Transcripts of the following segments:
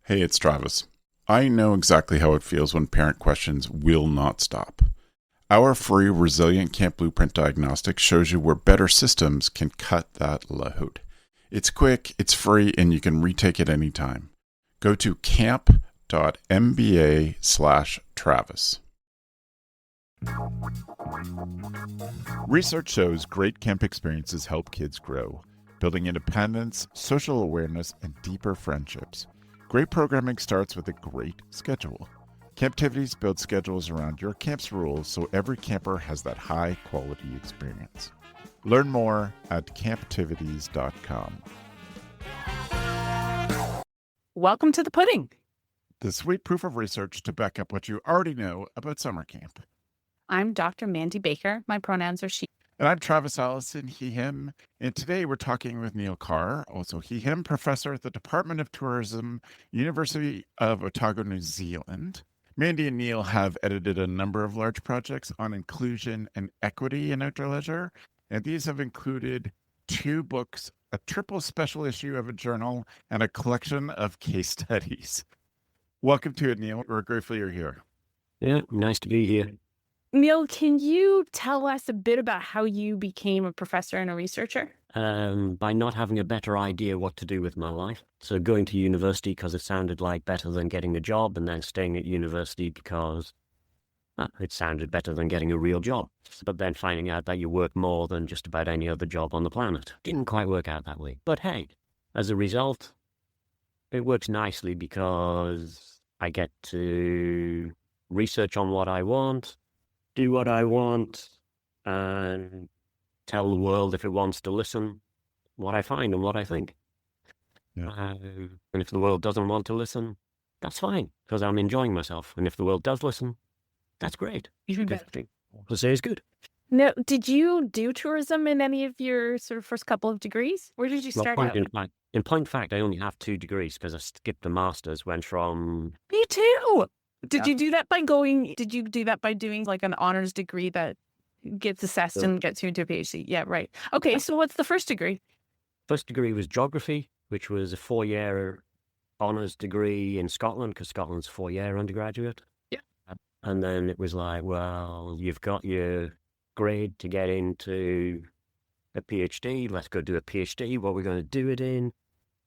Hey, it's Travis. I know exactly how it feels when parent questions will not stop. Our free Resilient Camp Blueprint Diagnostic shows you where better systems can cut that load. It's quick, it's free, and you can retake it anytime. Go to camp.mba/Travis. Research shows great camp experiences help kids grow, building independence, social awareness, and deeper friendships. Great programming starts with a great schedule. Camptivities build schedules around your camp's rules so every camper has that high-quality experience. Learn more at camptivities.com. Welcome to the pudding. The sweet proof of research to back up what you already know about summer camp. I'm Dr. Mandi Baker. My pronouns are she. And I'm Travis Allison, he, him. And today we're talking with Neil Carr, also he, him, professor at the Department of Tourism, University of Otago, New Zealand. Mandi and Neil have edited a number of large projects on inclusion and equity in outdoor leisure. And these have included 2 books, a triple special issue of a journal, and a collection of case studies. Welcome to it, Neil. We're grateful you're here. Yeah, nice to be here. Neil, can you tell us a bit about how you became a professor and a researcher? By not having a better idea what to do with my life. So going to university because it sounded like better than getting a job, and then staying at university because it sounded better than getting a real job. But then finding out that you work more than just about any other job on the planet. Didn't quite work out that way. But hey, as a result, it works nicely because I get to research on what I want, do what I want, and tell the world, if it wants to listen, what I find and what I think. Yeah. And if the world doesn't want to listen, that's fine, because I'm enjoying myself. And if the world does listen, that's great. Even better. Everything to say is good. Now, did you do tourism in any of your sort of first couple of degrees? Where did you start out? In point of fact, I only have 2 degrees because I skipped a master's, went from... Me too. Did you do that by doing like an honors degree that gets assessed and gets you into a PhD? Yeah, right. Okay, so what's the first degree? First degree was geography, which was a 4-year honors degree in Scotland, because Scotland's 4-year undergraduate. Yeah. And then it was like, well, you've got your grade to get into a PhD. Let's go do a PhD. What are we going to do it in?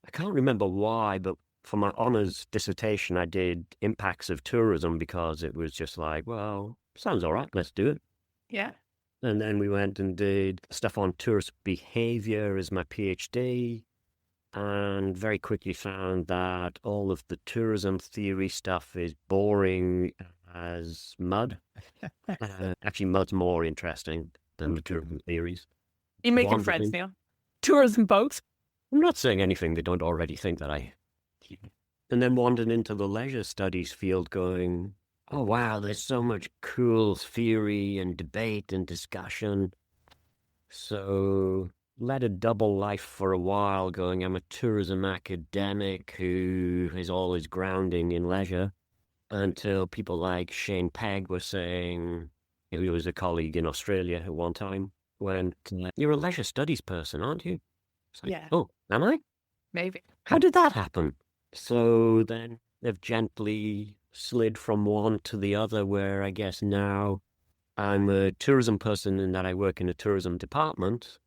I can't remember why, but for my honors dissertation, I did impacts of tourism because it was just like, well, sounds all right. Let's do it. Yeah. And then we went and did stuff on tourist behavior as my PhD, and very quickly found that all of the tourism theory stuff is boring as mud. Actually, mud's more interesting than the tourism theories. You making friends, Neil? Tourism folks? I'm not saying anything they don't already think that I... And then wandered into the leisure studies field going, oh, wow, there's so much cool theory and debate and discussion. So led a double life for a while going, I'm a tourism academic who is always grounding in leisure, until people like Shane Pegg were saying, he was a colleague in Australia at one time, went, you're a leisure studies person, aren't you? It's like, Yeah. Oh, am I? Maybe. How did that happen? So then they've gently slid from one to the other, where I guess now I'm a tourism person in that I work in a tourism department.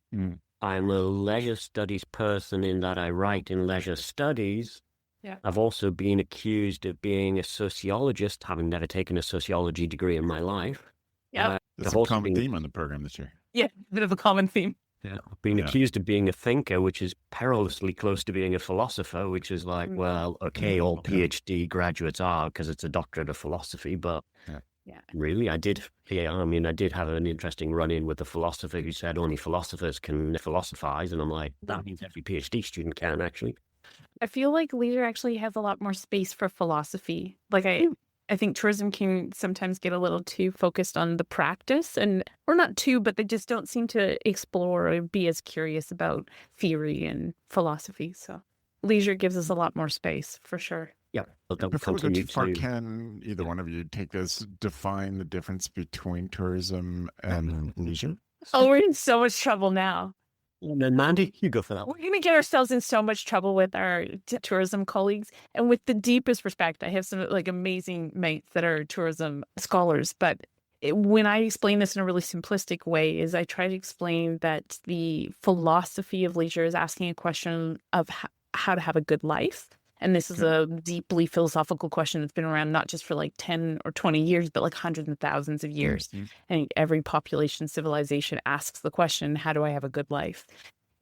I'm a leisure studies person in that I write in leisure studies. Yeah. I've also been accused of being a sociologist, having never taken a sociology degree in my life. Yeah. That's a common theme on the program this year. Yeah, a bit of a common theme. Yeah, I've been accused of being a thinker, which is perilously close to being a philosopher, which is like, well, okay, all PhD graduates are because it's a doctorate of philosophy, but really, I did have an interesting run-in with a philosopher who said only philosophers can philosophize, and I'm like, that means every PhD student can, actually. I feel like leisure actually has a lot more space for philosophy. Like I think tourism can sometimes get a little too focused on the practice, or not too, but they just don't seem to explore or be as curious about theory and philosophy. So leisure gives us a lot more space for sure. Yeah. Before we go too far, can either one of you take this, define the difference between tourism and leisure? Oh, we're in so much trouble now. And then Mandy, you go for that We're one. going to get ourselves in so much trouble with our tourism colleagues. And with the deepest respect, I have some like amazing mates that are tourism scholars. But when I explain this in a really simplistic way, is I try to explain that the philosophy of leisure is asking a question of how to have a good life. And this is a deeply philosophical question that's been around not just for like 10 or 20 years, but like hundreds and thousands of years. And every population civilization asks the question, how do I have a good life?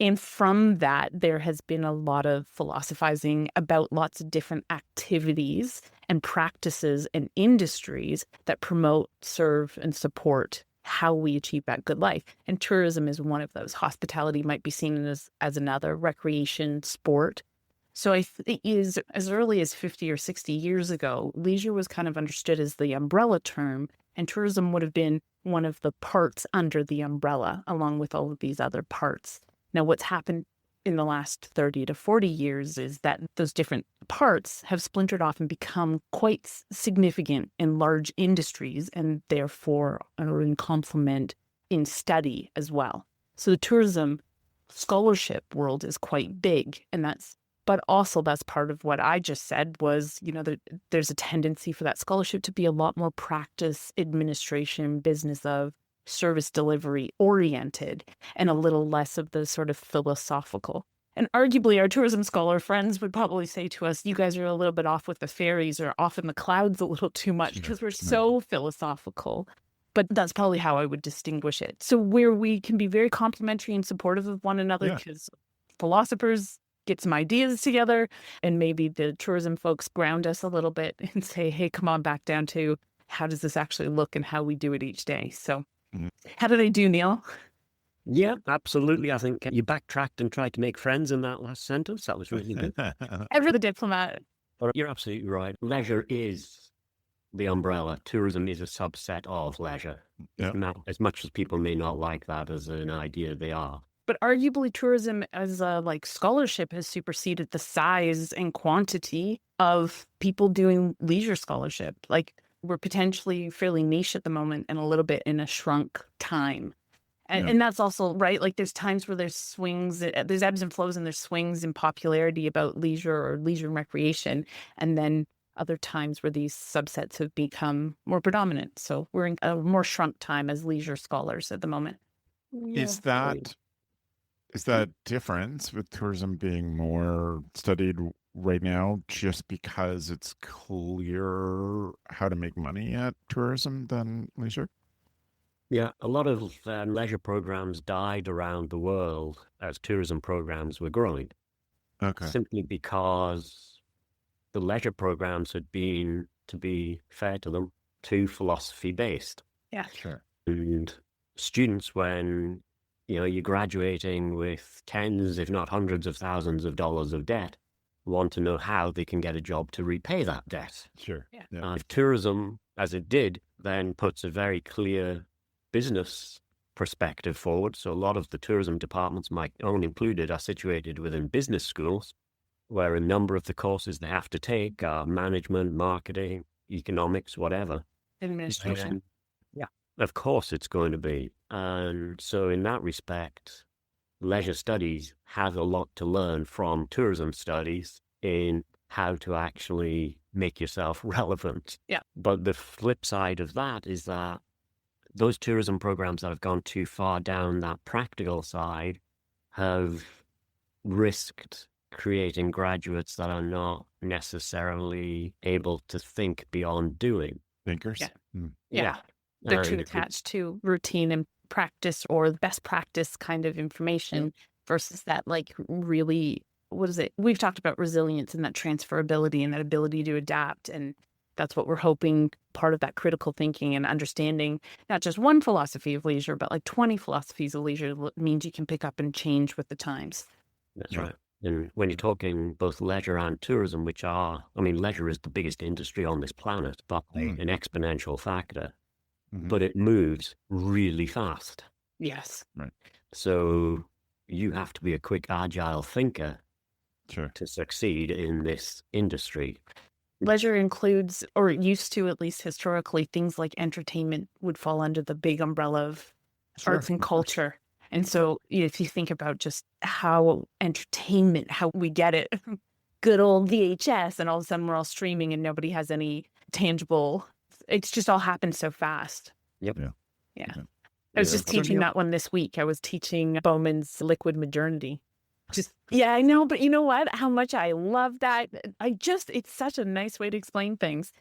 And from that, there has been a lot of philosophizing about lots of different activities and practices and industries that promote, serve, and support how we achieve that good life. And tourism is one of those. Hospitality might be seen as another, recreation, sport. So I think as early as 50 or 60 years ago, leisure was kind of understood as the umbrella term, and tourism would have been one of the parts under the umbrella, along with all of these other parts. Now, what's happened in the last 30 to 40 years is that those different parts have splintered off and become quite significant in large industries, and therefore are in complement in study as well. So the tourism scholarship world is quite big, but also that's part of what I just said was, there's a tendency for that scholarship to be a lot more practice, administration, business of service delivery oriented, and a little less of the sort of philosophical. And arguably our tourism scholar friends would probably say to us, you guys are a little bit off with the fairies or off in the clouds a little too much because we're so philosophical. But that's probably how I would distinguish it. So where we can be very complementary and supportive of one another because philosophers get some ideas together, and maybe the tourism folks ground us a little bit and say, hey, come on back down to how does this actually look and how we do it each day. So how did I do, Neil? Yeah, absolutely. I think you backtracked and tried to make friends in that last sentence. That was really good. Ever the diplomat. But you're absolutely right. Leisure is the umbrella. Tourism is a subset of leisure. Now, as much as people may not like that as an idea, they are. But arguably tourism as a scholarship has superseded the size and quantity of people doing leisure scholarship. Like we're potentially fairly niche at the moment and a little bit in a shrunk time. And that's also right. Like there's times where there's swings, there's ebbs and flows and there's swings in popularity about leisure or leisure and recreation. And then other times where these subsets have become more predominant. So we're in a more shrunk time as leisure scholars at the moment. Is that difference with tourism being more studied right now just because it's clear how to make money at tourism than leisure? Yeah, a lot of leisure programs died around the world as tourism programs were growing. Okay. Simply because the leisure programs had been, to be fair to them, too philosophy-based. Yeah. Sure. And students, when you're graduating with tens, if not hundreds of thousands of dollars of debt, want to know how they can get a job to repay that debt. Sure. Yeah. If tourism, as it did, then puts a very clear business perspective forward. So a lot of the tourism departments, my own included, are situated within business schools, where a number of the courses they have to take are management, marketing, economics, whatever. Administration. Yeah, of course it's going to be. And so in that respect, leisure studies has a lot to learn from tourism studies in how to actually make yourself relevant. Yeah. But the flip side of that is that those tourism programs that have gone too far down that practical side have risked creating graduates that are not necessarily able to think beyond doing. Thinkers? Yeah. They're too attached to routine and practice or the best practice kind of information versus that really, what is it? We've talked about resilience and that transferability and that ability to adapt. And that's what we're hoping part of that critical thinking and understanding, not just one philosophy of leisure, but 20 philosophies of leisure means you can pick up and change with the times. That's right. And when you're talking both leisure and tourism, leisure is the biggest industry on this planet by an exponential factor, but it moves really fast. Yes. Right. So you have to be a quick, agile thinker to succeed in this industry. Leisure includes, or used to at least historically, things like entertainment would fall under the big umbrella of arts and culture. And so if you think about just how entertainment, how we get it, good old VHS, and all of a sudden we're all streaming and nobody has any tangible, it's just all happened so fast. Yep. Yeah. Yeah. I was Yeah. just So teaching Neil- that one this week. I was teaching Bowman's liquid modernity. Yeah, I know. But you know what? How much I love that. It's such a nice way to explain things.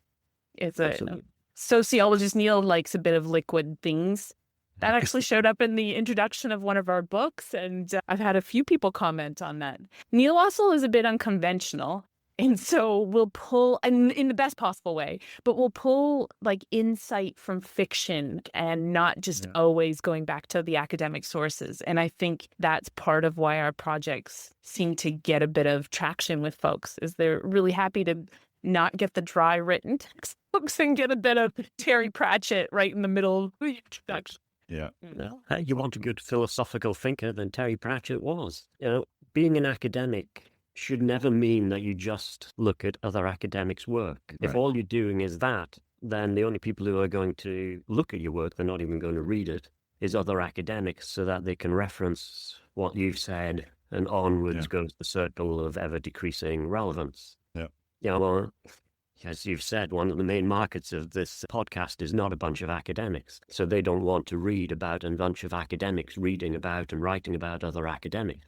It's a Absolutely. sociologist Neil likes a bit of liquid things. That actually showed up in the introduction of one of our books. And I've had a few people comment on that. Neil also is a bit unconventional. And so we'll pull, and in the best possible way, but we'll pull like insight from fiction and not just Yeah. always going back to the academic sources. And I think that's part of why our projects seem to get a bit of traction with folks, is they're really happy to not get the dry written textbooks and get a bit of Terry Pratchett right in the middle of the introduction. Yeah. Well, hey, you want a good philosophical thinker, then Terry Pratchett was. Being an academic should never mean that you just look at other academics' work. If Right. all you're doing is that, then the only people who are going to look at your work, they're not even going to read it, is other academics, so that they can reference what you've said, and onwards goes the circle of ever-decreasing relevance. Yeah. Well, as you've said, one of the main markets of this podcast is not a bunch of academics. So they don't want to read about a bunch of academics reading about and writing about other academics.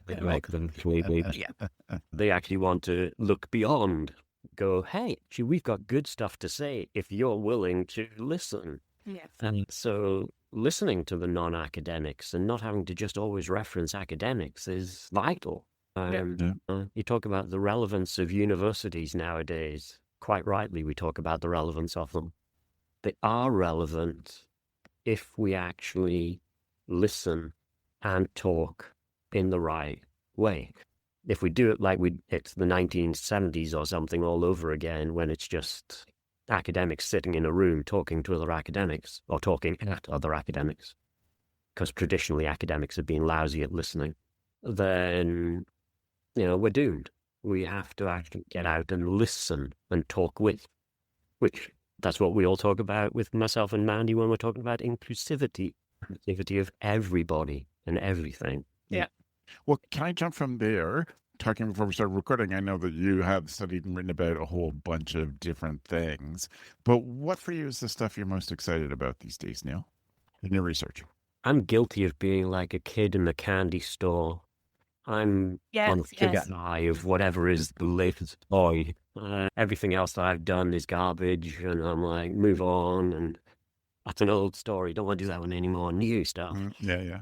They actually want to look beyond, go, hey, actually, we've got good stuff to say if you're willing to listen. Yes. And so listening to the non-academics and not having to just always reference academics is vital. You talk about the relevance of universities nowadays. Quite rightly, we talk about the relevance of them. They are relevant if we actually listen and talk in the right way. If we do it like it's the 1970s or something all over again, when it's just academics sitting in a room talking to other academics or talking at other academics, because traditionally academics have been lousy at listening, then, we're doomed. We have to actually get out and listen and talk with, which that's what we all talk about with myself and Mandi when we're talking about inclusivity of everybody and everything. Yeah. Well, can I jump from there? Talking before we started recording, I know that you have studied and written about a whole bunch of different things, but what for you is the stuff you're most excited about these days, Neil, in your research? I'm guilty of being like a kid in the candy store. I'm on the sugar high of whatever is the latest toy. Everything else that I've done is garbage, and I'm like, move on, and that's an old story. Don't want to do that one anymore. New stuff. Yeah.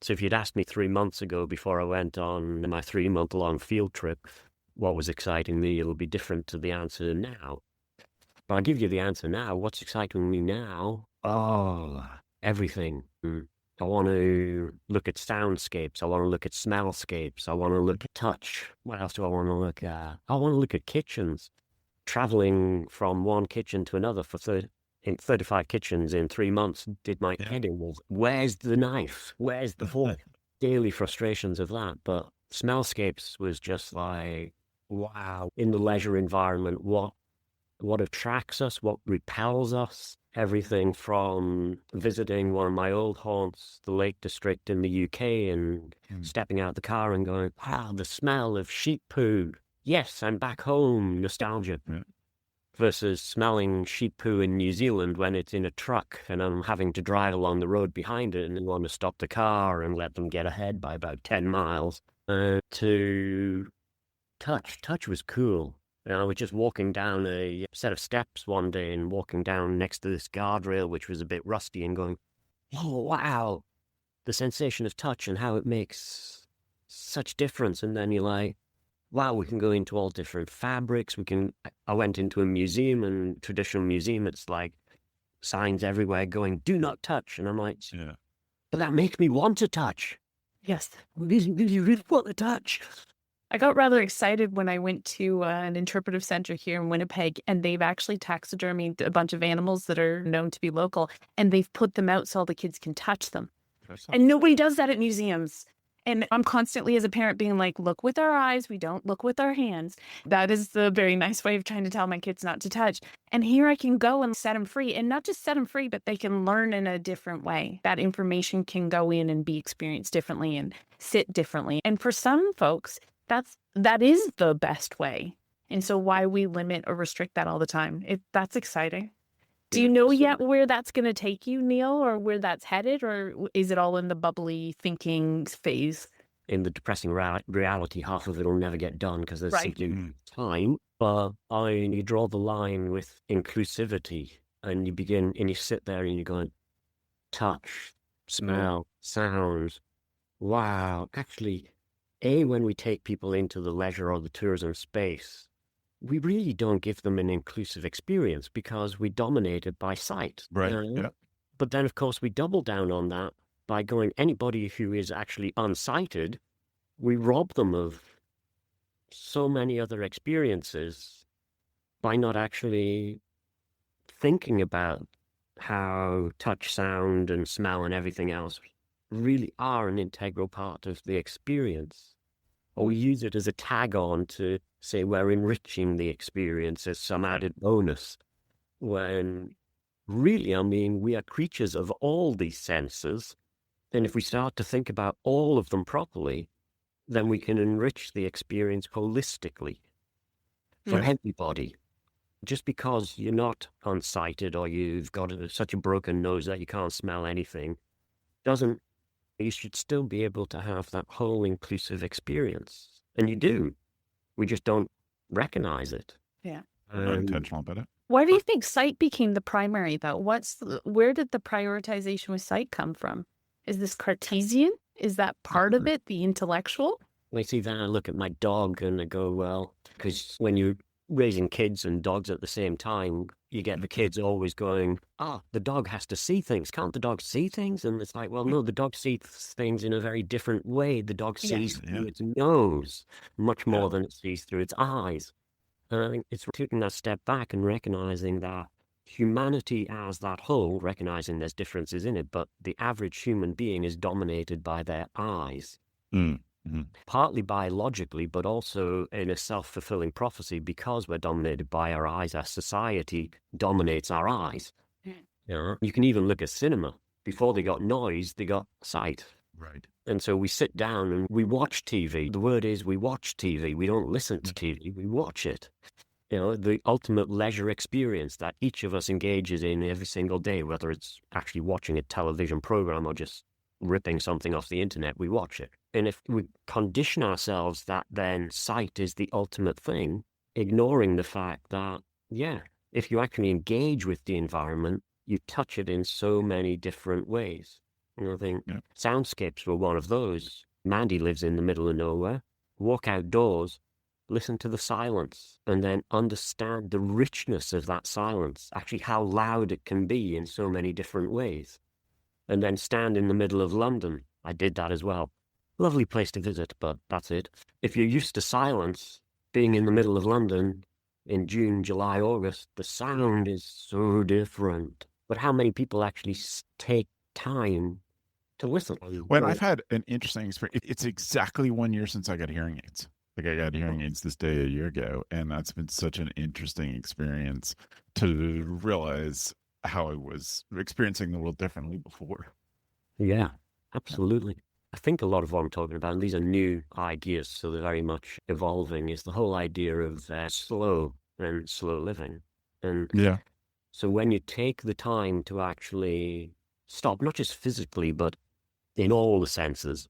So if you'd asked me 3 months ago before I went on my 3-month-long field trip, what was exciting me, it'll be different to the answer now. But I'll give you the answer now. What's exciting me now? Oh, everything. I want to look at soundscapes. I want to look at smellscapes. I want to look at touch. What else do I want to look at? I want to look at kitchens. Traveling from one kitchen to another for 35 kitchens in 3 months did my head in. Where's the knife? Where's the fork? Daily frustrations of that. But smellscapes was just like, wow. In the leisure environment, what attracts us, what repels us. Everything from visiting one of my old haunts, the Lake District in the UK, and stepping out the car and going, wow, the smell of sheep poo. Yes, I'm back home, nostalgia. Yeah. Versus smelling sheep poo in New Zealand when it's in a truck and I'm having to drive along the road behind it and want to stop the car and let them get ahead by about 10 miles. To touch. Touch was cool. I was just walking down a set of steps one day and walking down next to this guardrail, which was a bit rusty, and going, oh, wow, the sensation of touch and how it makes such difference. And then you're like, wow, we can go into all different fabrics. I went into a museum, and traditional museum, it's like signs everywhere going, do not touch. And I'm like, but that makes me want to touch. Yes. Do you really want to touch? I got rather excited when I went to an interpretive center here in Winnipeg, and they've actually taxidermied a bunch of animals that are known to be local, and they've put them out so all the kids can touch them. And nobody does that at museums. And I'm constantly as a parent being like, look with our eyes, we don't look with our hands. That is the very nice way of trying to tell my kids not to touch. And here I can go and set them free, and not just set them free, but they can learn in a different way. That information can go in and be experienced differently and sit differently. And for some folks, that is the best way. And so why we limit or restrict that all the time? That's exciting. Do you know yet where that's going to take you, Neil, or where that's headed, or is it all in the bubbly thinking phase? In the depressing reality, half of it will never get done because there's simply time. But you draw the line with inclusivity, and you sit there and you go, touch, smell, sounds. Wow, actually, when we take people into the leisure or the tourism space, we really don't give them an inclusive experience because we're dominated by sight. Right. Yeah. But then, of course, we double down on that by going, anybody who is actually unsighted, we rob them of so many other experiences by not actually thinking about how touch, sound, and smell and everything else really are an integral part of the experience. Or we use it as a tag on to say we're enriching the experience as some added bonus. When really, I mean, we are creatures of all these senses. And if we start to think about all of them properly, then we can enrich the experience holistically for everybody. Just because you're not unsighted or you've got such a broken nose that you can't smell anything, you should still be able to have that whole inclusive experience. And you do. We just don't recognize it. Yeah. Not intentional about it. Why do you think sight became the primary, though? Where did the prioritization with sight come from? Is this Cartesian? Is that part of it, the intellectual? I see that, I look at my dog and I go, well, because when you're raising kids and dogs at the same time, you get the kids always going, the dog has to see things. Can't the dog see things? And it's like, well, no, the dog sees things in a very different way. The dog sees through its nose much more than it sees through its eyes. And I think it's taking that step back and recognizing that humanity as that whole, recognizing there's differences in it, but the average human being is dominated by their eyes. Partly biologically, but also in a self-fulfilling prophecy because we're dominated by our eyes. Our society dominates our eyes. You can even look at cinema. Before they got noise, they got sight. Right. And so we sit down and we watch TV. The word is we watch TV. We don't listen to TV. We watch it. The ultimate leisure experience that each of us engages in every single day, whether it's actually watching a television program or just ripping something off the internet, we watch it. And if we condition ourselves that then sight is the ultimate thing, ignoring the fact that, if you actually engage with the environment, you touch it in so many different ways. I think soundscapes were one of those. Mandi lives in the middle of nowhere. Walk outdoors, listen to the silence, and then understand the richness of that silence, actually how loud it can be in so many different ways. And then stand in the middle of London. I did that as well. Lovely place to visit, but that's it. If you're used to silence, being in the middle of London in June, July, August, the sound is so different. But how many people actually take time to listen? Well, I've had an interesting experience. It's exactly 1 year since I got hearing aids. Like I got hearing aids this day a year ago, and that's been such an interesting experience to realize how I was experiencing the world differently before. Yeah, absolutely. I think a lot of what I'm talking about, and these are new ideas, so they're very much evolving, is the whole idea of slow and slow living. And so when you take the time to actually stop, not just physically, but in all the senses,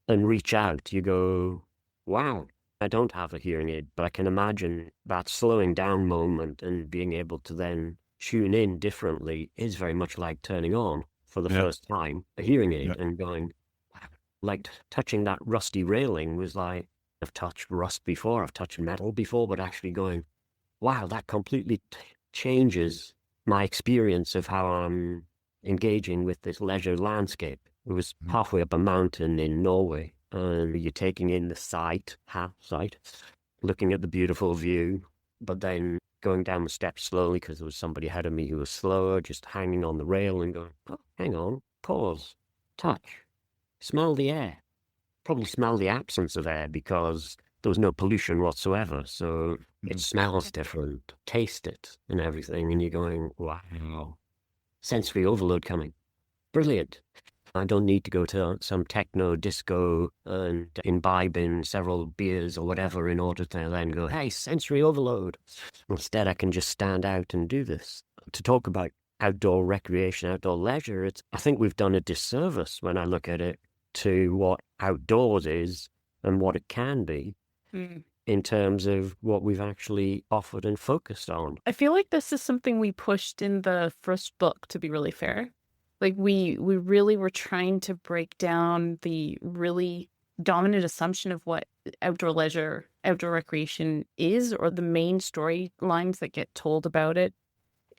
and reach out, you go, wow, I don't have a hearing aid, but I can imagine that slowing down moment and being able to then tune in differently is very much like turning on for the first time a hearing aid and going, like touching that rusty railing was like, I've touched rust before, I've touched metal before, but actually going, wow, that completely changes my experience of how I'm engaging with this leisure landscape. It was halfway up a mountain in Norway, and you're taking in the sight, looking at the beautiful view, but then going down the steps slowly because there was somebody ahead of me who was slower, just hanging on the rail and going, oh, hang on, pause, touch, smell the air. probably smell the absence of air because there was no pollution whatsoever. So it smells different, taste it and everything. And you're going, wow, sensory overload coming. Brilliant. I don't need to go to some techno disco and imbibe in several beers or whatever in order to then go, hey, sensory overload. Instead, I can just stand out and do this. To talk about outdoor recreation, outdoor leisure, I think we've done a disservice when I look at it to what outdoors is and what it can be in terms of what we've actually offered and focused on. I feel like this is something we pushed in the first book, to be really fair. Like we really were trying to break down the really dominant assumption of what outdoor leisure, outdoor recreation is, or the main storylines that get told about it.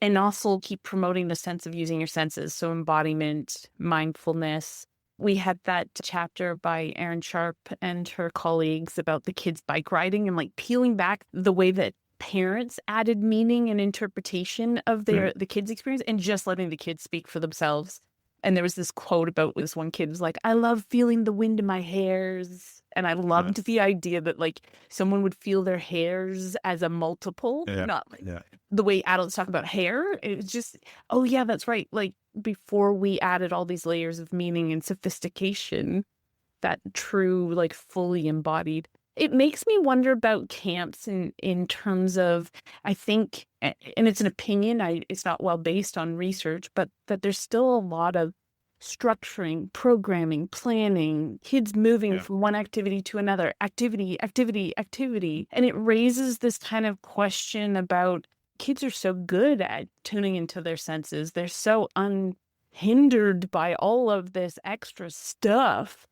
And also keep promoting the sense of using your senses. So embodiment, mindfulness. We had that chapter by Erin Sharp and her colleagues about the kids bike riding and like peeling back the way that parents added meaning and interpretation of the kids' experience and just letting the kids speak for themselves. And there was this quote about this one kid was like, I love feeling the wind in my hairs. And I loved the idea that like someone would feel their hairs as a multiple, not like the way adults talk about hair. It's just, oh yeah, that's right. Like before we added all these layers of meaning and sophistication, that true, like fully embodied. It makes me wonder about camps in terms of, I think, and it's an opinion, it's not well based on research, but that there's still a lot of structuring, programming, planning, kids moving from one activity to another, activity. And it raises this kind of question about kids are so good at tuning into their senses. They're so unhindered by all of this extra stuff.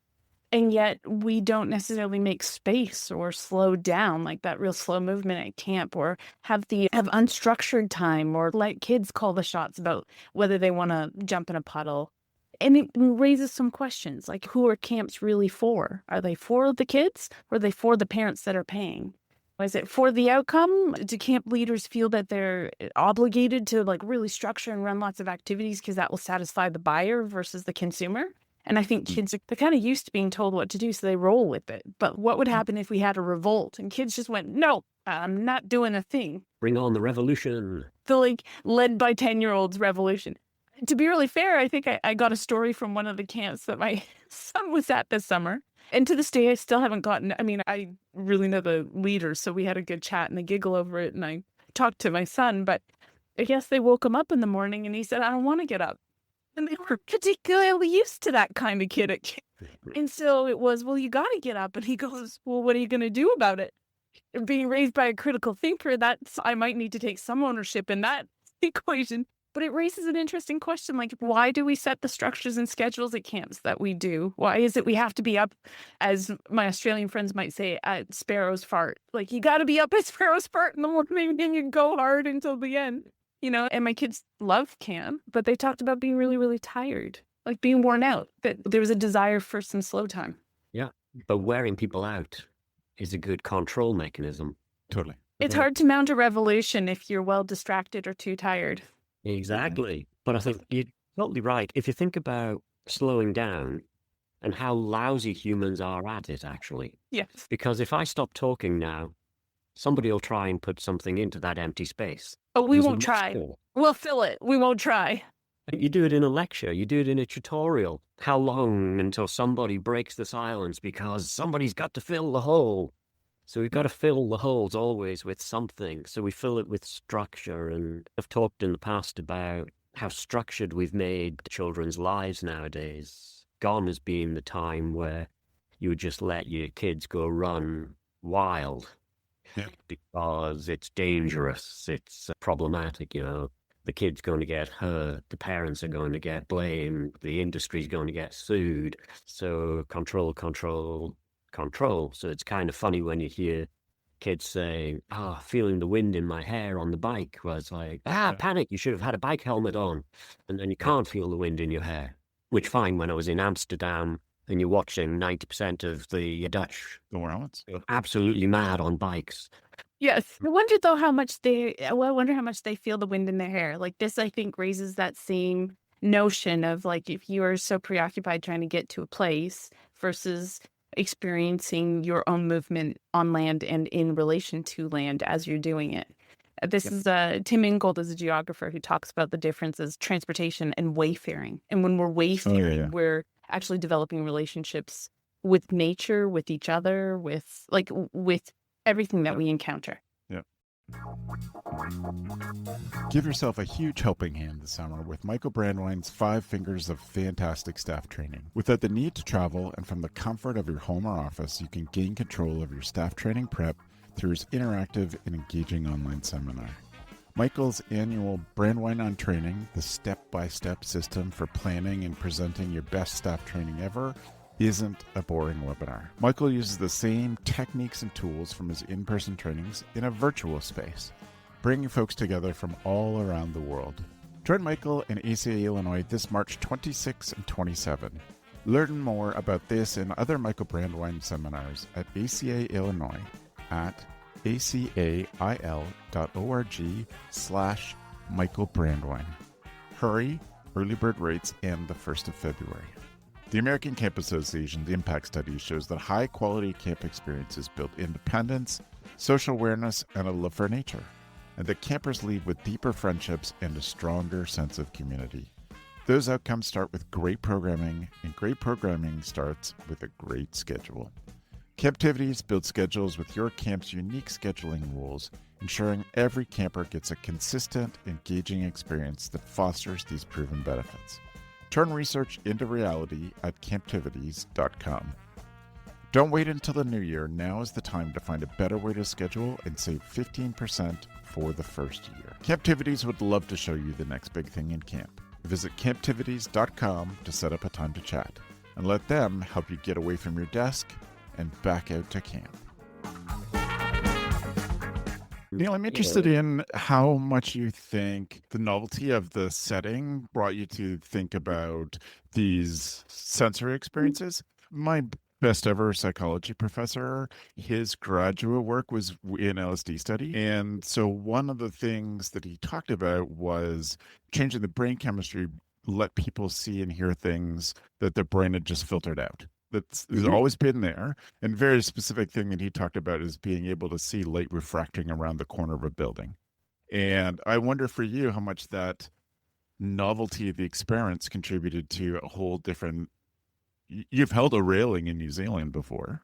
And yet we don't necessarily make space or slow down like that real slow movement at camp, or have unstructured time, or let kids call the shots about whether they want to jump in a puddle. And it raises some questions like, who are camps really for? Are they for the kids, or are they for the parents that are paying? Is it for the outcome? Do camp leaders feel that they're obligated to like really structure and run lots of activities because that will satisfy the buyer versus the consumer? And I think kids, they're kind of used to being told what to do, so they roll with it. But what would happen if we had a revolt and kids just went, no, I'm not doing a thing? Bring on the revolution. The like led by 10-year-olds revolution. To be really fair, I think I got a story from one of the camps that my son was at this summer. And to this day, I still haven't gotten, I mean, I really know the leaders, so we had a good chat and a giggle over it. And I talked to my son, but I guess they woke him up in the morning and he said, I don't want to get up. And they were particularly used to that kind of kid at camp. And so it was, well, you got to get up. And he goes, well, what are you going to do about it? Being raised by a critical thinker, I might need to take some ownership in that equation. But it raises an interesting question, like, why do we set the structures and schedules at camps that we do? Why is it we have to be up, as my Australian friends might say, at Sparrow's Fart? Like, you got to be up at Sparrow's Fart in the morning and you go hard until the end. You know, and my kids love camp, but they talked about being really, really tired, like being worn out, that there was a desire for some slow time. Yeah, but wearing people out is a good control mechanism. Totally. It's hard to mount a revolution if you're well distracted or too tired. Exactly. But I think you're totally right. If you think about slowing down and how lousy humans are at it, actually. Yes. Because if I stop talking now, somebody will try and put something into that empty space. Oh, we won't try. We'll fill it. We won't try. You do it in a lecture. You do it in a tutorial. How long until somebody breaks the silence because somebody's got to fill the hole? So we've got to fill the holes always with something. So we fill it with structure. And I've talked in the past about how structured we've made children's lives nowadays. Gone has been the time where you would just let your kids go run wild. Yeah. Because it's dangerous, it's problematic, you know. The kid's going to get hurt, the parents are going to get blamed, the industry's going to get sued. So control. So it's kind of funny when you hear kids say, feeling the wind in my hair on the bike. Well, it's like, panic, you should have had a bike helmet on. And then you can't feel the wind in your hair. Which, fine, when I was in Amsterdam, and you're watching 90% of the Dutch go absolutely mad on bikes. Yes. I wonder though how much they feel the wind in their hair. Like this, I think, raises that same notion of like, if you are so preoccupied trying to get to a place versus experiencing your own movement on land and in relation to land as you're doing it. This is Tim Ingold is a geographer who talks about the differences transportation and wayfaring. And when we're wayfaring, we're actually developing relationships with nature, with each other, with everything that we encounter. Give yourself a huge helping hand this summer with Michael Brandwine's 5 Fingers of Fantastic Staff Training. Without the need to travel and from the comfort of your home or office, you can gain control of your staff training prep through his interactive and engaging online seminar. Michael's annual Brandwine on Training, the step-by-step system for planning and presenting your best staff training ever, isn't a boring webinar. Michael uses the same techniques and tools from his in-person trainings in a virtual space, bringing folks together from all around the world. Join Michael in ACA Illinois this March 26 and 27. Learn more about this and other Michael Brandwine seminars at ACA Illinois at acail.org/Michael Brandwine. Hurry, early bird rates end the 1st of February. The American Camp Association, the Impact Study, shows that high-quality camp experiences build independence, social awareness, and a love for nature, and that campers leave with deeper friendships and a stronger sense of community. Those outcomes start with great programming, and great programming starts with a great schedule. Camptivities build schedules with your camp's unique scheduling rules, ensuring every camper gets a consistent, engaging experience that fosters these proven benefits. Turn research into reality at camptivities.com. Don't wait until the new year. Now is the time to find a better way to schedule and save 15% for the first year. Camptivities would love to show you the next big thing in camp. Visit camptivities.com to set up a time to chat, and let them help you get away from your desk and back out to camp. Neil, I'm interested in how much you think the novelty of the setting brought you to think about these sensory experiences. My best ever psychology professor, his graduate work was in LSD study. And so one of the things that he talked about was changing the brain chemistry, let people see and hear things that their brain had just filtered out. That's always been there. And very specific thing that he talked about is being able to see light refracting around the corner of a building. And I wonder for you how much that novelty of the experience contributed to a whole different. You've held a railing in New Zealand before.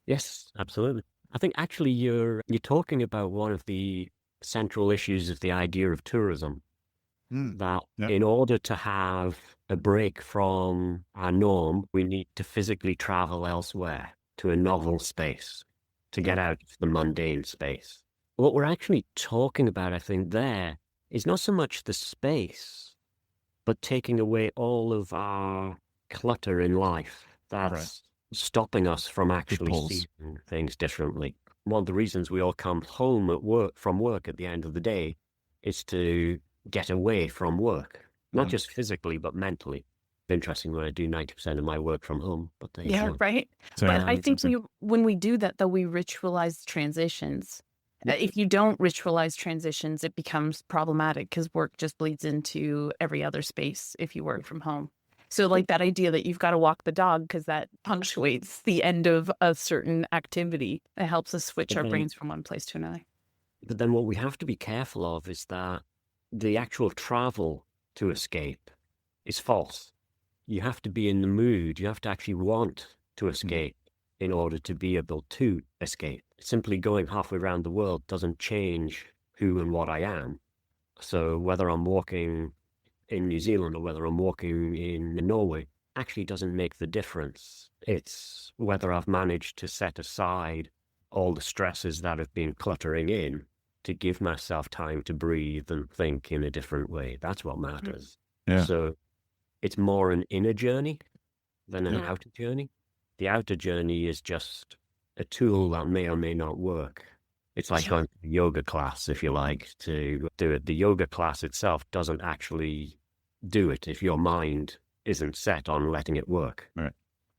Yes, absolutely. I think actually you're talking about one of the central issues of the idea of tourism. That in order to have a break from our norm, we need to physically travel elsewhere to a novel space to get out of the mundane space. What we're actually talking about, I think, there is not so much the space, but taking away all of our clutter in life that's stopping us from actually seeing things differently. One of the reasons we all come home from work at the end of the day is to get away from work, not just physically, but mentally. Interesting when I do 90% of my work from home. But right. But I think when we do that, though, we ritualize transitions. If you don't ritualize transitions, it becomes problematic because work just bleeds into every other space if you work from home. So like that idea that you've got to walk the dog because that punctuates the end of a certain activity. It helps us switch our brains from one place to another. But then what we have to be careful of is that the actual travel to escape is false. You have to be in the mood. You have to actually want to escape in order to be able to escape. Simply going halfway around the world doesn't change who and what I am. So whether I'm walking in New Zealand or whether I'm walking in Norway actually doesn't make the difference. It's whether I've managed to set aside all the stresses that have been cluttering in to give myself time to breathe and think in a different way. That's what matters. Yeah. So it's more an inner journey than an outer journey. The outer journey is just a tool that may or may not work. It's like going to a yoga class, if you like, to do it. The yoga class itself doesn't actually do it if your mind isn't set on letting it work. Right.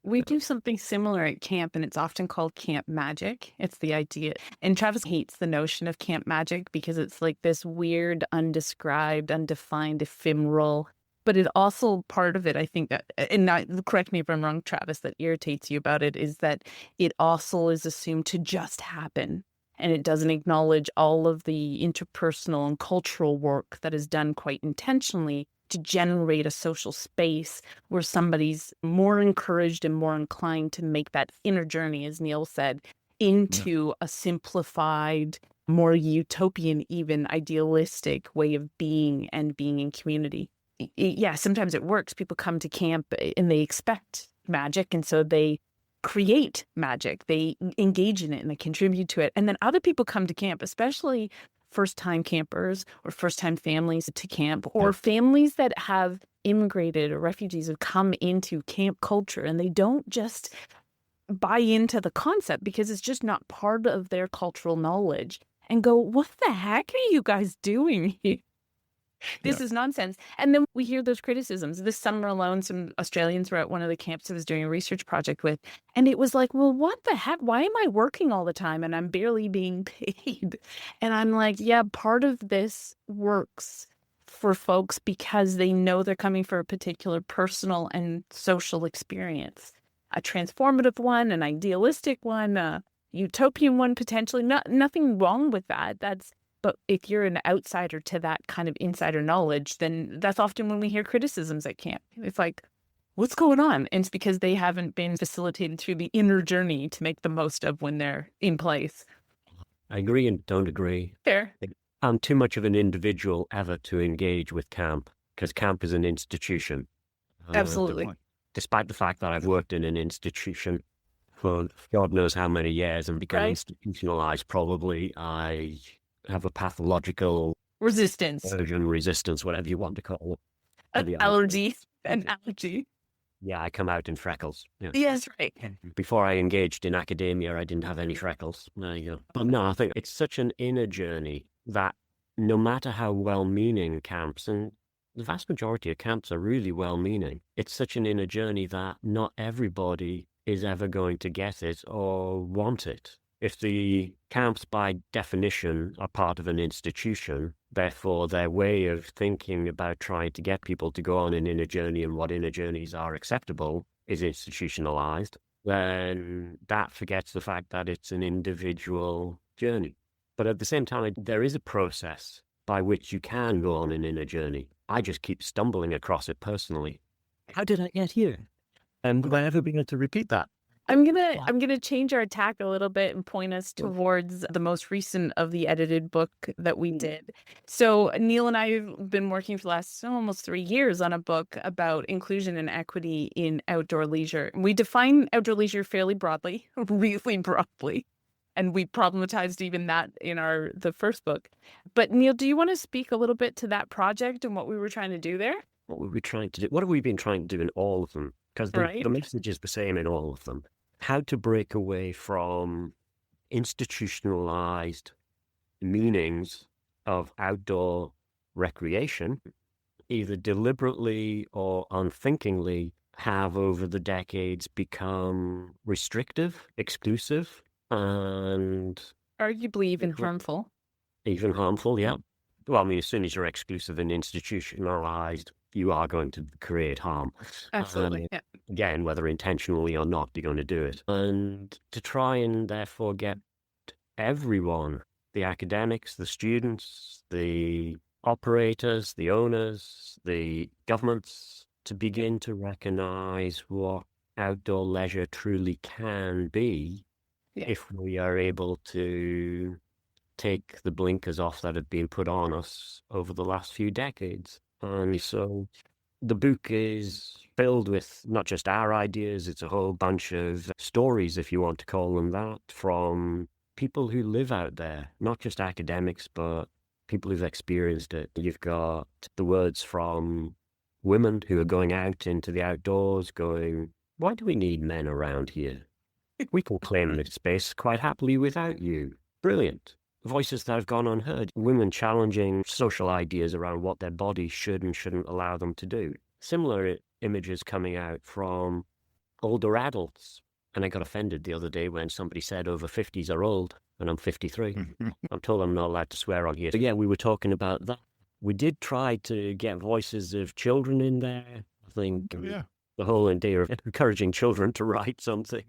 We do something similar at camp, and it's often called camp magic. It's the idea. And Travis hates the notion of camp magic because it's like this weird, undescribed, undefined, ephemeral But it also, part of it, I think that, and not, correct me if I'm wrong, Travis, that irritates you about it is that it also is assumed to just happen. And it doesn't acknowledge all of the interpersonal and cultural work that is done quite intentionally to generate a social space where somebody's more encouraged and more inclined to make that inner journey, as Neil said, into a simplified, more utopian, even idealistic way of being and being in community. Yeah, sometimes it works. People come to camp and they expect magic, and so they create magic. They engage in it and they contribute to it. And then other people come to camp, especially first-time campers or first-time families to camp, or families that have immigrated or refugees have come into camp culture, and they don't just buy into the concept because it's just not part of their cultural knowledge, and go, what the heck are you guys doing here? This is nonsense. And then we hear those criticisms. This summer alone, some Australians were at one of the camps I was doing a research project with. And it was like, well, what the heck? Why am I working all the time and I'm barely being paid? And I'm like, yeah, part of this works for folks because they know they're coming for a particular personal and social experience. A transformative one, an idealistic one, a utopian one, potentially. Nothing wrong with that. But if you're an outsider to that kind of insider knowledge, then that's often when we hear criticisms at camp. It's like, what's going on? And it's because they haven't been facilitated through the inner journey to make the most of when they're in place. I agree and don't agree. Fair. I'm too much of an individual ever to engage with camp, because camp is an institution. Absolutely. Despite the fact that I've worked in an institution for God knows how many years and become institutionalized, probably, I have a pathological resistance, whatever you want to call it. An allergy. Yeah, I come out in freckles. Yeah. Yes, right. Before I engaged in academia, I didn't have any freckles. There you go. But no, I think it's such an inner journey that no matter how well-meaning camps, and the vast majority of camps are really well-meaning, it's such an inner journey that not everybody is ever going to get it or want it. If the camps, by definition, are part of an institution, therefore their way of thinking about trying to get people to go on an inner journey and what inner journeys are acceptable is institutionalized, then that forgets the fact that it's an individual journey. But at the same time, there is a process by which you can go on an inner journey. I just keep stumbling across it personally. How did I get here? And will I ever be able to repeat that? I'm gonna change our tack a little bit and point us towards the most recent of the edited book that we did. So Neil and I have been working for the last almost 3 years on a book about inclusion and equity in outdoor leisure. We define outdoor leisure fairly broadly, really broadly, and we problematized even that in the first book. But Neil, do you want to speak a little bit to that project and what we were trying to do there? What were we trying to do? What have we been trying to do in all of them? Because the message is the same in all of them. How to break away from institutionalized meanings of outdoor recreation, either deliberately or unthinkingly, have over the decades become restrictive, exclusive, and arguably even harmful. Even harmful, yeah. Well, I mean, as soon as you're exclusive and institutionalized, you are going to create harm. Absolutely, yeah. Again, whether intentionally or not, you're going to do it. And to try and therefore get everyone, the academics, the students, the operators, the owners, the governments, to begin to recognize what outdoor leisure truly can be if we are able to take the blinkers off that have been put on us over the last few decades. And so the book is filled with not just our ideas, it's a whole bunch of stories, if you want to call them that, from people who live out there, not just academics, but people who've experienced it. You've got the words from women who are going out into the outdoors going, why do we need men around here? We can claim this space quite happily without you. Brilliant. Voices that have gone unheard. Women challenging social ideas around what their bodies should and shouldn't allow them to do. Similar images coming out from older adults. And I got offended the other day when somebody said over 50s are old, and I'm 53. I'm told I'm not allowed to swear on here. So yeah, we were talking about that. We did try to get voices of children in there. I think Yeah. the whole idea of encouraging children to write something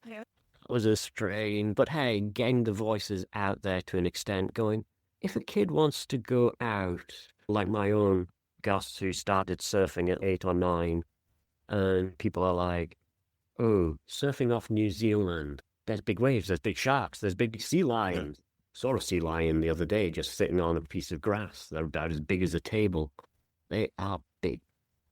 Yeah. was a strain. But hey, getting the voices out there to an extent, going, if a kid wants to go out, like my own Gus, who started surfing at 8 or 9, and people are like, oh, surfing off New Zealand, there's big waves, there's big sharks, there's big sea lions. Saw a sea lion the other day just sitting on a piece of grass. They're about as big as a table. They are big.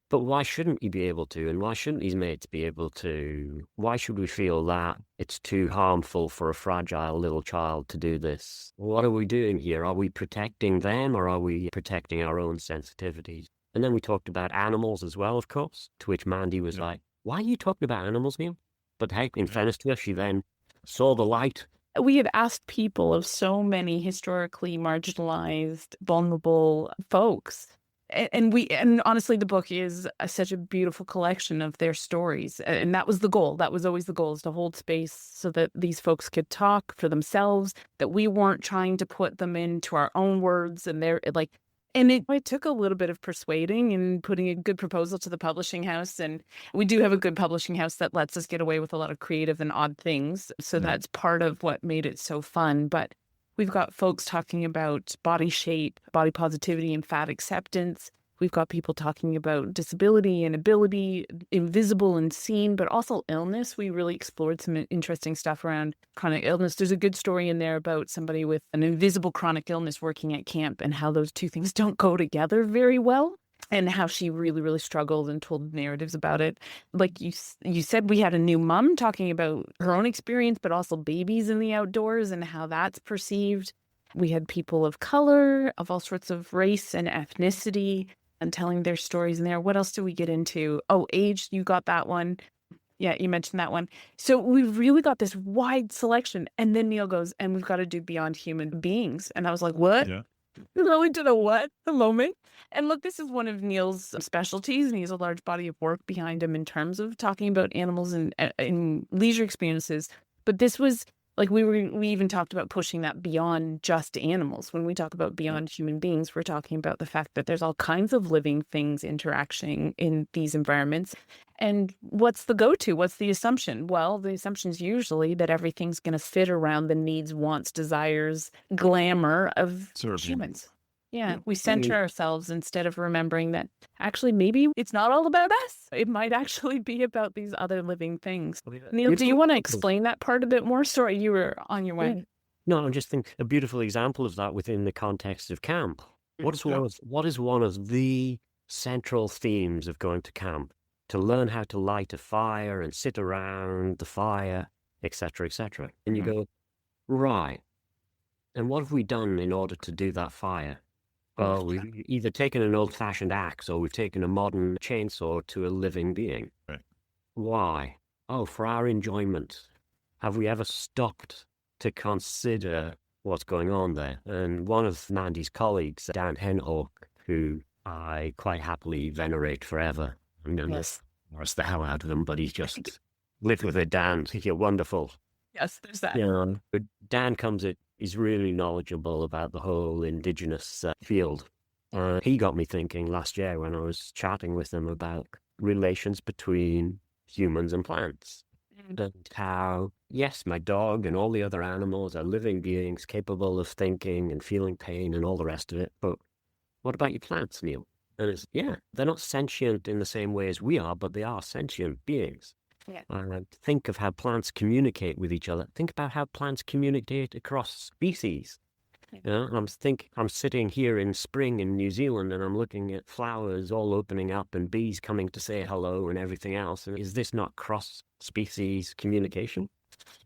But why shouldn't he be able to? And why shouldn't his mates be able to? Why should we feel that it's too harmful for a fragile little child to do this? What are we doing here? Are we protecting them, or are we protecting our own sensitivities? And then we talked about animals as well, of course, to which Mandi was like, why are you talking about animals, Neil? But hey, in fairness to her, she then saw the light. We had asked people of so many historically marginalized, vulnerable folks. And honestly, the book is such a beautiful collection of their stories. And that was the goal. That was always the goal, is to hold space so that these folks could talk for themselves, that we weren't trying to put them into our own words. And they're like, and it took a little bit of persuading and putting a good proposal to the publishing house. And we do have a good publishing house that lets us get away with a lot of creative and odd things. So that's part of what made it so fun. But we've got folks talking about body shape, body positivity, and fat acceptance. We've got people talking about disability and ability, invisible and seen, but also illness. We really explored some interesting stuff around chronic illness. There's a good story in there about somebody with an invisible chronic illness working at camp and how those two things don't go together very well, and how she really, really struggled and told narratives about it. Like you said, we had a new mom talking about her own experience, but also babies in the outdoors and how that's perceived. We had people of color, of all sorts of race and ethnicity, and telling their stories in there. What else do we get into? Oh, age, you got that one. Yeah, you mentioned that one. So we've really got this wide selection. And then Neil goes, and we've got to do beyond human beings. And I was like, what? Yeah. Really to the what? The moment. And look, this is one of Neil's specialties, and he has a large body of work behind him in terms of talking about animals and in leisure experiences. But this was like we even talked about pushing that beyond just animals. When we talk about beyond human beings, we're talking about the fact that there's all kinds of living things interacting in these environments. And what's the go-to? What's the assumption? Well, the assumption is usually that everything's going to fit around the needs, wants, desires, glamour of humans. Yeah, we center ourselves instead of remembering that actually maybe it's not all about us. It might actually be about these other living things. Neil, do you want to explain that part a bit more? Sorry, you were on your way. No, I just think a beautiful example of that within the context of camp. What is one of the central themes of going to camp? To learn how to light a fire and sit around the fire, etc., etc. And you go, right. And what have we done in order to do that fire? Well, we've either taken an old-fashioned axe or we've taken a modern chainsaw to a living being. Right. Why? Oh, for our enjoyment. Have we ever stopped to consider what's going on there? And one of Mandi's colleagues, Dan Henhawk, who I quite happily venerate forever. I'm going to force the hell out of him, but he's just lived with it, Dan. You're wonderful. Yes, there's that. But Dan he's really knowledgeable about the whole Indigenous field. He got me thinking last year when I was chatting with him about relations between humans and plants. And how, yes, my dog and all the other animals are living beings capable of thinking and feeling pain and all the rest of it. But what about your plants, Neil? And it's, they're not sentient in the same way as we are, but they are sentient beings. Yeah. Think of how plants communicate with each other. Think about how plants communicate across species. And I'm sitting here in spring in New Zealand and I'm looking at flowers all opening up and bees coming to say hello and everything else. And is this not cross-species communication?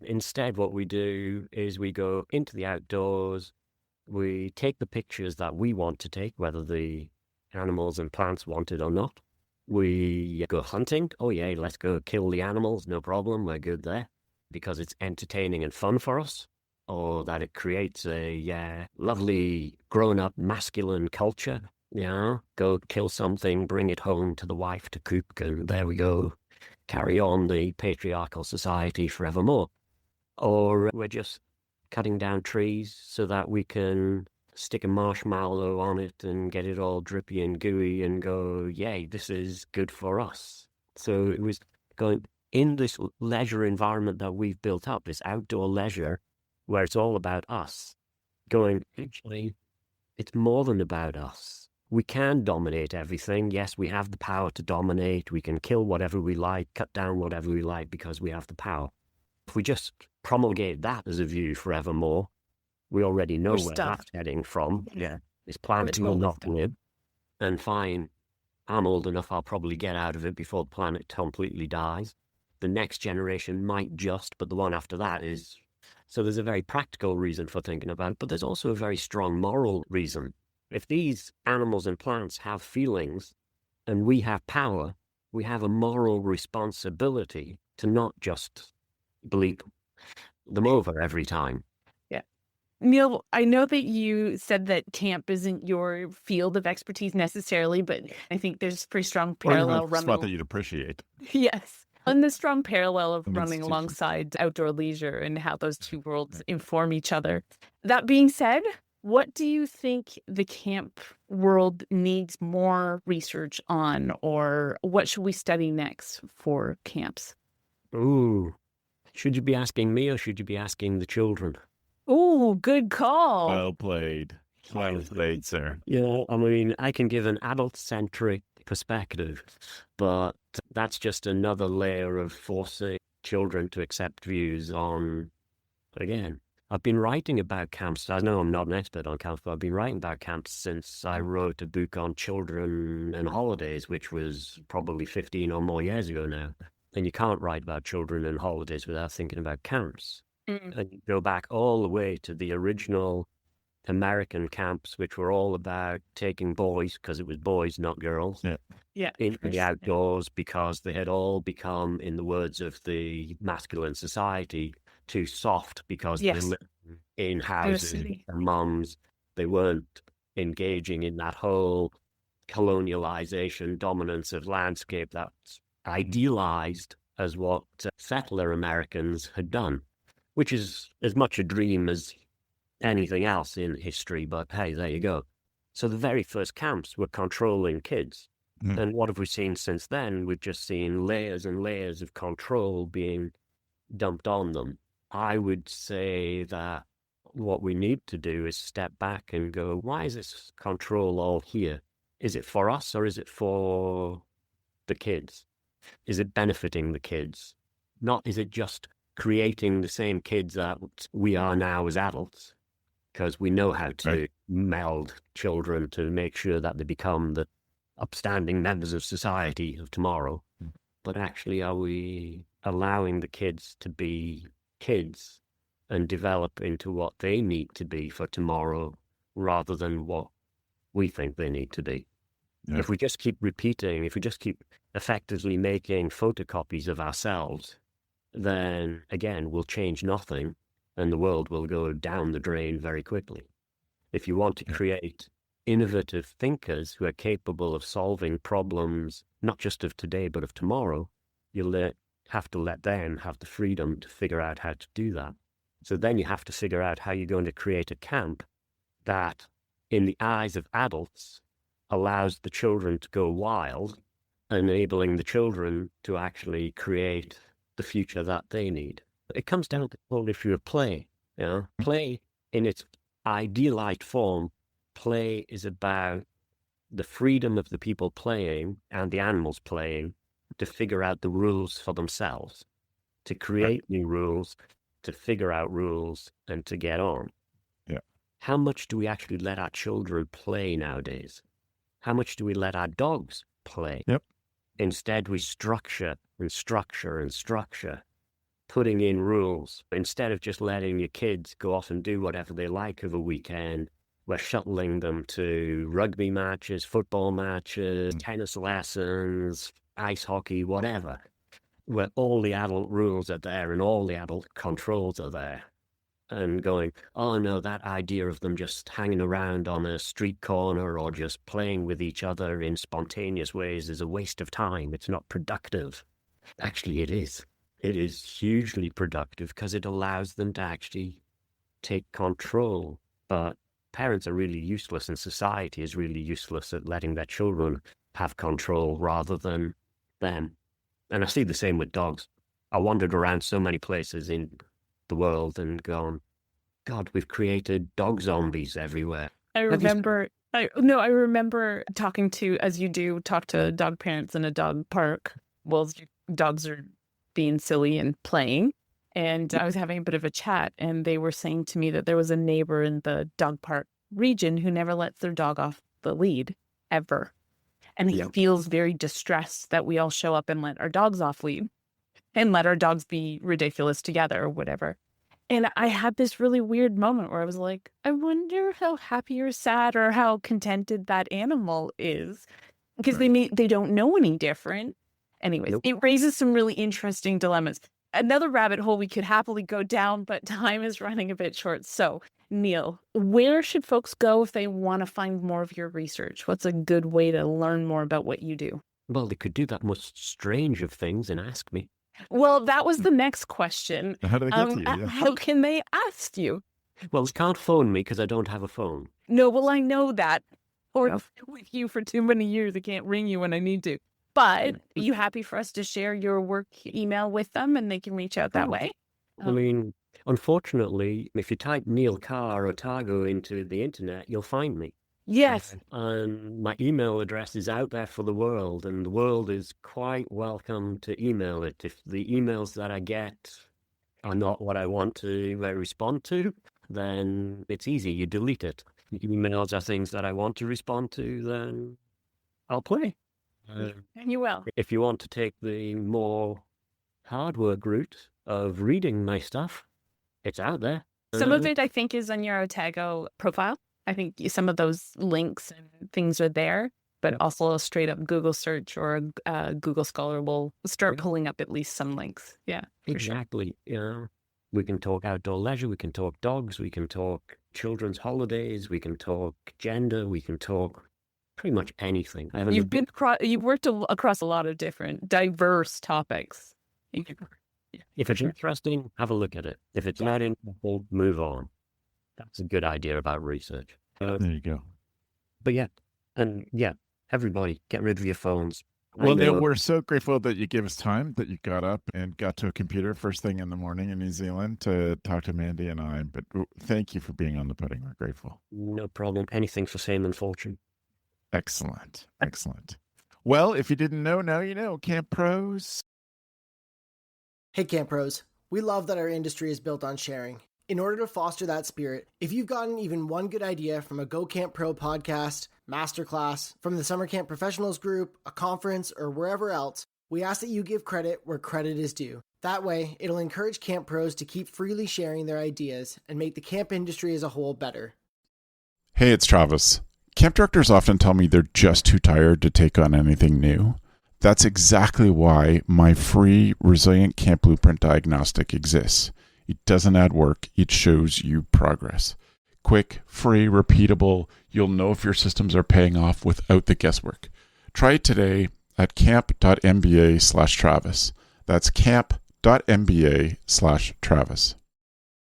Instead, what we do is we go into the outdoors, we take the pictures that we want to take, whether the animals and plants want it or not. We go hunting. Oh, yeah, let's go kill the animals. No problem. We're good there because it's entertaining and fun for us. Or that it creates a lovely grown-up masculine culture. Go kill something, bring it home to the wife to cook, and there we go. Carry on the patriarchal society forevermore. Or we're just cutting down trees so that we can stick a marshmallow on it and get it all drippy and gooey and go, yay, this is good for us. So it was going in this leisure environment that we've built up, this outdoor leisure, where it's all about us, going, actually, it's more than about us. We can dominate everything. Yes, we have the power to dominate. We can kill whatever we like, cut down whatever we like because we have the power. If we just promulgate that as a view forevermore, we already know We're where stuffed. that's heading from. Yeah. This planet will totally not stuffed. live. And fine, I'm old enough, I'll probably get out of it before the planet completely dies. The next generation might just, but the one after that is... So there's a very practical reason for thinking about it, but there's also a very strong moral reason. If these animals and plants have feelings and we have power, we have a moral responsibility to not just bleep them over every time. Neil, I know that you said that camp isn't your field of expertise necessarily, but I think there's a pretty strong Or even parallel a spot that running. you'd appreciate. Yes. And the strong parallel of An running institution. alongside outdoor leisure and how those two worlds inform each other. That being said, what do you think the camp world needs more research on, or what should we study next for camps? Ooh, should you be asking me or should you be asking the children? Oh, good call. Well played. Well played, sir. Yeah, I mean, I can give an adult-centric perspective, but that's just another layer of forcing children to accept views on, again, I've been writing about camps. I know I'm not an expert on camps, but I've been writing about camps since I wrote a book on children and holidays, which was probably 15 or more years ago now. And you can't write about children and holidays without thinking about camps. And you go back all the way to the original American camps, which were all about taking boys, because it was boys, not girls, into the outdoors, because they had all become, in the words of the masculine society, too soft because they lived in houses and moms. They weren't engaging in that whole colonialization, dominance of landscape that's idealized as what settler Americans had done, which is as much a dream as anything else in history, but hey, there you go. So the very first camps were controlling kids. And what have we seen since then? We've just seen layers and layers of control being dumped on them. I would say that what we need to do is step back and go, why is this control all here? Is it for us or is it for the kids? Is it benefiting the kids? Not, is it just creating the same kids that we are now as adults? Because we know how to meld children to make sure that they become the upstanding members of society of tomorrow. But actually, are we allowing the kids to be kids and develop into what they need to be for tomorrow rather than what we think they need to be? If we just keep repeating, if we just keep effectively making photocopies of ourselves, then again, we'll change nothing and the world will go down the drain very quickly. If you want to create innovative thinkers who are capable of solving problems, not just of today, but of tomorrow, you'll have to let them have the freedom to figure out how to do that. So then you have to figure out how you're going to create a camp that, in the eyes of adults, allows the children to go wild, enabling the children to actually create the future that they need. It comes down to the whole issue of play. You know? Play in its idealized form, play is about the freedom of the people playing and the animals playing to figure out the rules for themselves, to create new rules, to figure out rules, and to get on. How much do we actually let our children play nowadays? How much do we let our dogs play? Instead, we structure and structure and structure, putting in rules. Instead of just letting your kids go off and do whatever they like over a weekend, we're shuttling them to rugby matches, football matches, tennis lessons, ice hockey, whatever, where all the adult rules are there and all the adult controls are there. And going, oh no, that idea of them just hanging around on a street corner or just playing with each other in spontaneous ways is a waste of time. It's not productive. Actually, it is. It is hugely productive because it allows them to actually take control. But parents are really useless and society is really useless at letting their children have control rather than them. And I see the same with dogs. I wandered around so many places in the world and gone, God, we've created dog zombies everywhere. I remember talking to, as you do, talk to dog parents in a dog park while dogs are being silly and playing. And I was having a bit of a chat, and they were saying to me that there was a neighbor in the dog park region who never lets their dog off the lead, ever. And he feels very distressed that we all show up and let our dogs off lead and let our dogs be ridiculous together or whatever. And I had this really weird moment where I was like, I wonder how happy or sad or how contented that animal is, because they don't know any different. Anyways, It raises some really interesting dilemmas. Another rabbit hole we could happily go down, but time is running a bit short. So, Neil, where should folks go if they want to find more of your research? What's a good way to learn more about what you do? Well, they could do that most strange of things and ask me. Well, that was the next question. How do they get to you? Yeah. How can they ask you? Well, they can't phone me because I don't have a phone. No, well, I know that. Or I've been with you for too many years. I can't ring you when I need to. But are you happy for us to share your work email with them and they can reach out that way? I mean, unfortunately, if you type Neil Carr Otago into the internet, you'll find me. Yes. And my email address is out there for the world, and the world is quite welcome to email it. If the emails that I get are not what I want to respond to, then it's easy. You delete it. If emails are things that I want to respond to, then I'll play. And you will. If you want to take the more hard work route of reading my stuff, it's out there. Some of it, I think, is on your Otago profile. I think some of those links and things are there, but also a straight up Google search or a Google Scholar will start pulling up at least some links. Yeah, exactly. Sure. We can talk outdoor leisure. We can talk dogs. We can talk children's holidays. We can talk gender. We can talk pretty much anything. You've worked across a lot of different diverse topics. If it's interesting, have a look at it. If it's not interesting, move on. That's a good idea about research. There you go. But everybody, get rid of your phones. Well, Neil, we're so grateful that you gave us time, that you got up and got to a computer first thing in the morning in New Zealand to talk to Mandi and I. But thank you for being on the pudding. We're grateful. No problem. Anything for fame and fortune. Excellent. Excellent. Well, if you didn't know, now you know. Camp Pros. Hey, Camp Pros. We love that our industry is built on sharing. In order to foster that spirit, if you've gotten even one good idea from a Go Camp Pro podcast, masterclass, from the Summer Camp Professionals group, a conference, or wherever else, we ask that you give credit where credit is due. That way, it'll encourage Camp Pros to keep freely sharing their ideas and make the camp industry as a whole better. Hey, it's Travis. Camp directors often tell me they're just too tired to take on anything new. That's exactly why my free Resilient Camp Blueprint Diagnostic exists. It doesn't add work, it shows you progress. Quick, free, repeatable, you'll know if your systems are paying off without the guesswork. Try it today at camp.mba/Travis. That's camp.mba/Travis.